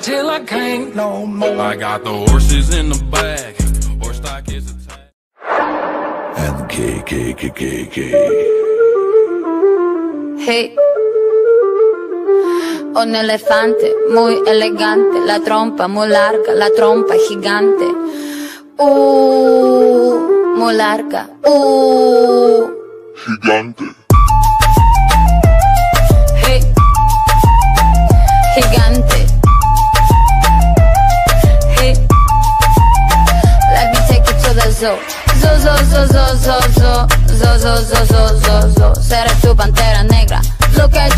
till I can't no more. I got the horses in the back, horse stock is attached. And K. Hey, un elefante muy elegante, la trompa muy larga, la trompa gigante. Muy larga. Gigante. Hey, gigante. Hey, let me take you to the zoo. Zoo. Seré tu pantera negra. Look at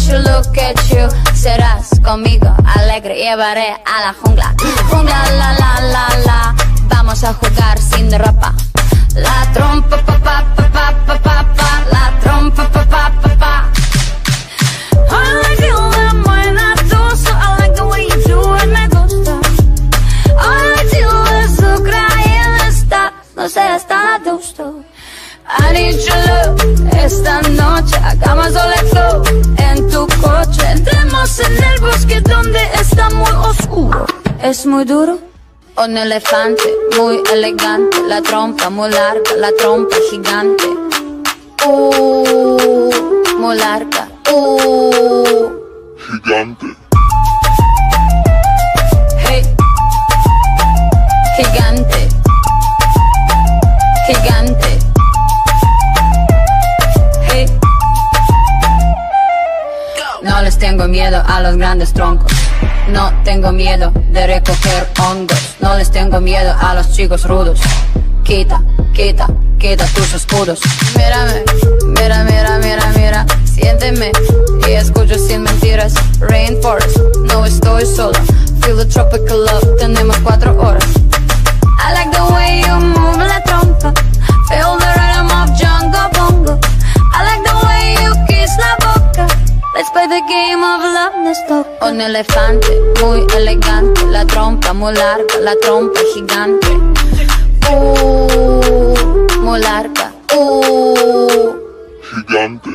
you. Serás conmigo alegre. Llevaré a la jungla. Jungla, la. Vamos a jugar sin ropa. La trompa, pa. La trompa, pa. I like you when I do so. I like the way you do it, me gusta. Ahora tú es Ucrania está. No sé, está gusto. I need your love. Esta noche hagamos el flow en tu coche. Entremos en el bosque donde está muy oscuro. Es muy duro. Un elefante muy elegante, la trompa muy larga, la trompa gigante. Muy larga. Gigante. Hey, gigante. Hey. No les tengo miedo a los grandes troncos. No tengo miedo de recoger hongos. No les tengo miedo a los chicos rudos. Quita tus escudos. Mírame, mira. Siénteme y escucho sin mentiras. Rainforest, no estoy sola. Feel the tropical love, tenemos 4 horas. I like the way you move la trompa. Feel the rhythm of Jungle Bongo. I like the way you kiss la boca. Let's play the game of love, let's talk. Un elefante muy elegante, la trompa muy larga, la trompa gigante. Muy larga. Gigante.